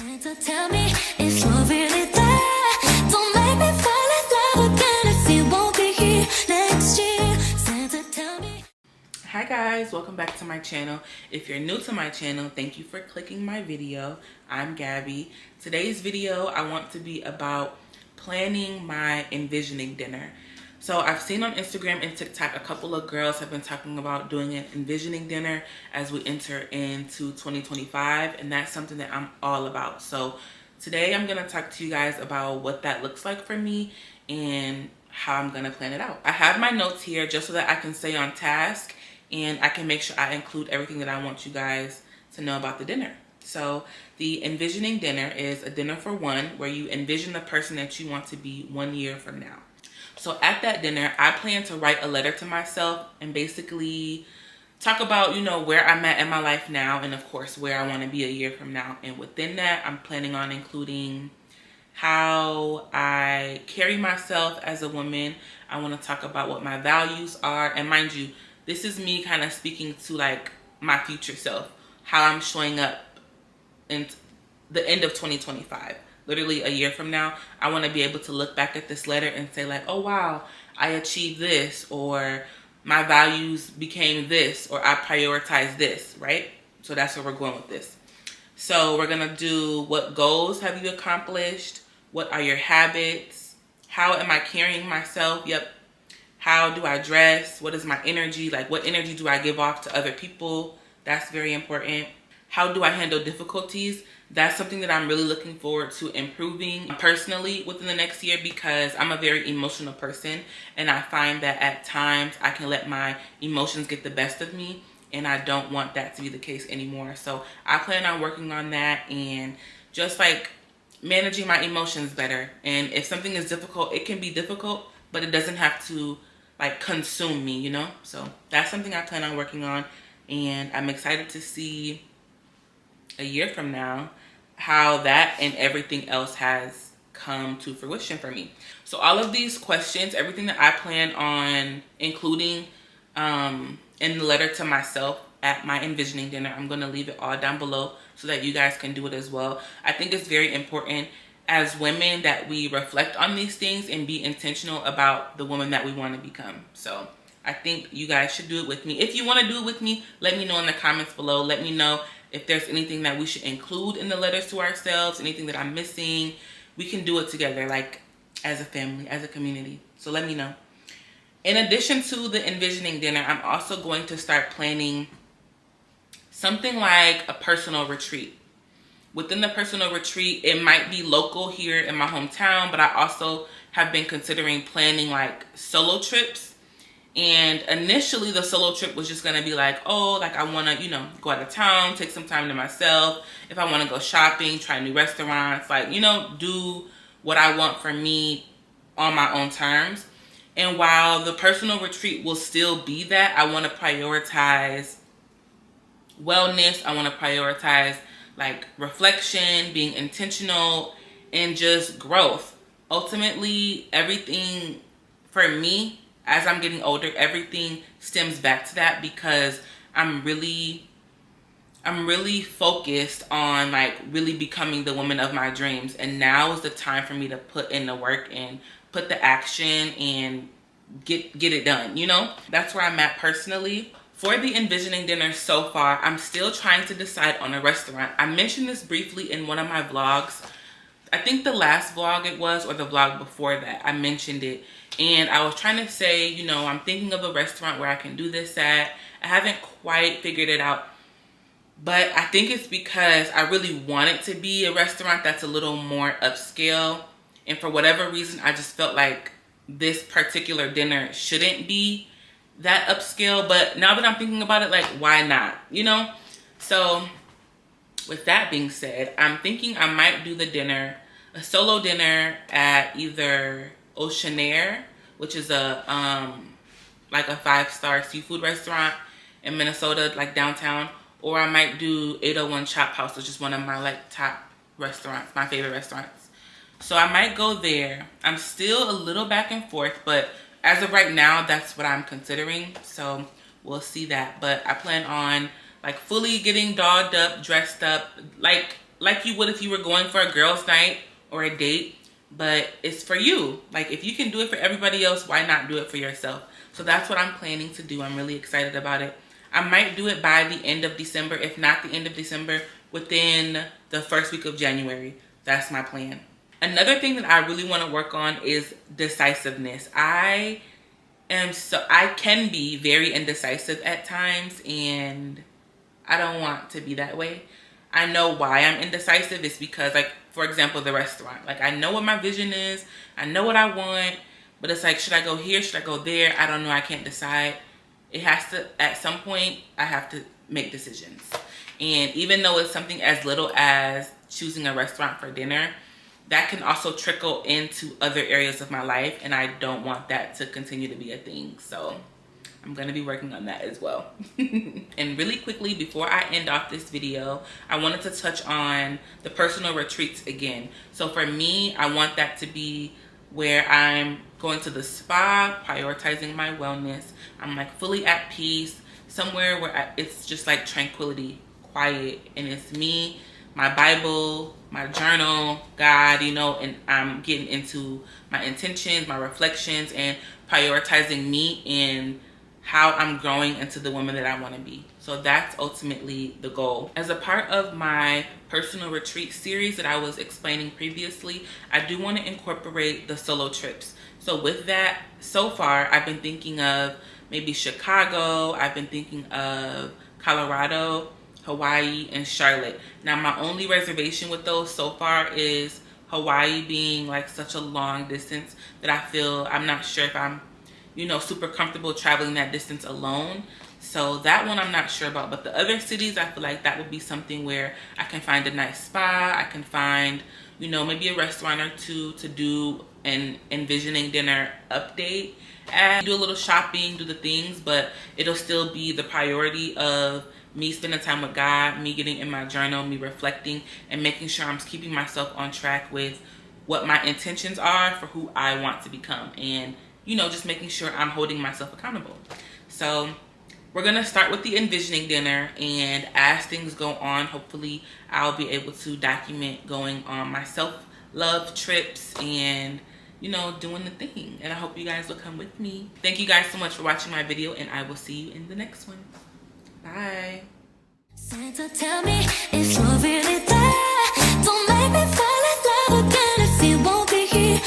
Santa, tell me, is love really there? Don't make me fall in love again if you won't be here next year. Santa, tell me. Hi guys, welcome back to my channel. If you're new to my channel, thank you for clicking my video. I'm Gabby. Today's video I want to be about planning my envisioning dinner. So I've seen on Instagram and TikTok a couple of girls have been talking about doing an envisioning dinner as we enter into 2025, and that's something that I'm all about. So today I'm going to talk to you guys about what that looks like for me and how I'm going to plan it out. I have my notes here just so that I can stay on task and I can make sure I include everything that I want you guys to know about the dinner. So the envisioning dinner is a dinner for one where you envision the person that you want to be 1 year from now. So at that dinner, I plan to write a letter to myself and basically talk about, where I'm at in my life now and of course where I want to be a year from now. And within that, I'm planning on including how I carry myself as a woman. I want to talk about what my values are. And mind you, this is me kind of speaking to like my future self, how I'm showing up in the end of 2025. Literally a year from now, I want to be able to look back at this letter and say like, oh wow, I achieved this, or my values became this, or I prioritized this, right? So that's where we're going with this. So we're going to do what goals have you accomplished? What are your habits? How am I carrying myself? Yep. How do I dress? What is my energy? Like what energy do I give off to other people? That's very important. How do I handle difficulties? That's something that I'm really looking forward to improving personally within the next year because I'm a very emotional person and I find that at times I can let my emotions get the best of me and I don't want that to be the case anymore. So I plan on working on that and just like managing my emotions better. And if something is difficult, it can be difficult, but it doesn't have to like consume me, So that's something I plan on working on and I'm excited to see a year from now how that and everything else has come to fruition for me. So all of these questions, everything that I plan on including in the letter to myself at my envisioning dinner, I'm going to leave it all down below so that you guys can do it as well. I think it's very important as women that we reflect on these things and be intentional about the woman that we want to become. So I think you guys should do it with me. If you want to do it with me, let me know in the comments below. Let me know if there's anything that we should include in the letters to ourselves, anything that I'm missing. We can do it together, like as a family, as a community. So let me know. In addition to the envisioning dinner, I'm also going to start planning something like a personal retreat. Within the personal retreat, it might be local here in my hometown, but I also have been considering planning like solo trips. And initially the solo trip was just going to be like, oh, like I want to, go out of town, take some time to myself. If I want to go shopping, try new restaurants, like, do what I want for me on my own terms. And while the personal retreat will still be that, I want to prioritize wellness. I want to prioritize like reflection, being intentional, and just growth. Ultimately, everything for me, as I'm getting older, everything stems back to that because I'm really focused on like really becoming the woman of my dreams. And now is the time for me to put in the work and put the action and get it done, That's where I'm at personally. For the envisioning dinner so far, I'm still trying to decide on a restaurant. I mentioned this briefly in one of my vlogs. I think the last vlog it was, or the vlog before that, I mentioned it. And I was trying to say, I'm thinking of a restaurant where I can do this at. I haven't quite figured it out. But I think it's because I really want it to be a restaurant that's a little more upscale. And for whatever reason, I just felt like this particular dinner shouldn't be that upscale. But now that I'm thinking about it, like, why not? So with that being said, I'm thinking I might do the dinner, a solo dinner at either Oceanaire, which is a like a 5-star seafood restaurant in Minnesota, like downtown, or I might do 801 Chop House, which is one of my like top restaurants, my favorite restaurants. So I might go there. I'm still a little back and forth, but as of right now, that's what I'm considering. So we'll see that. But I plan on like fully getting dolled up, dressed up, like like you would if you were going for a girls' night or a date, but it's for you. Like, if you can do it for everybody else, why not do it for yourself? So that's what I'm planning to do. I'm really excited about it. I might do it by the end of December. If not the end of December, within the first week of January. That's my plan. Another thing that I really want to work on is decisiveness. I can be very indecisive at times, and I don't want to be that way. I know why I'm indecisive. It's because, like, for example, the restaurant. Like, I know what my vision is. I know what I want. But it's like, should I go here? Should I go there? I don't know. I can't decide. It has to, at some point, I have to make decisions. And even though it's something as little as choosing a restaurant for dinner, that can also trickle into other areas of my life. And I don't want that to continue to be a thing. So I'm going to be working on that as well. And really quickly, before I end off this video, I wanted to touch on the personal retreats again. So for me, I want that to be where I'm going to the spa, prioritizing my wellness. I'm like fully at peace, somewhere where it's just like tranquility, quiet, and it's me, my Bible, my journal, God, you know, and I'm getting into my intentions, my reflections, and prioritizing me in how I'm growing into the woman that I want to be. So that's ultimately the goal. As a part of my personal retreat series that I was explaining previously, I do want to incorporate the solo trips. So with that, so far, I've been thinking of maybe Chicago, I've been thinking of Colorado, Hawaii, and Charlotte. Now, my only reservation with those so far is Hawaii being like such a long distance that I feel I'm not sure if I'm, you know, super comfortable traveling that distance alone. So that one I'm not sure about. But the other cities, I feel like that would be something where I can find a nice spa. I can find, you know, maybe a restaurant or two to do an envisioning dinner update and do a little shopping, do the things, but it'll still be the priority of me spending time with God, me getting in my journal, me reflecting, and making sure I'm keeping myself on track with what my intentions are for who I want to become. And, you know, just making sure I'm holding myself accountable. So we're going to start with the envisioning dinner, and as things go on, hopefully I'll be able to document going on my self-love trips and, you know, doing the thing. And I hope you guys will come with me. Thank you guys so much for watching my video, and I will see you in the next one. Bye. Santa, tell me if you're really there. Don't make me fall in love again if you won't be here.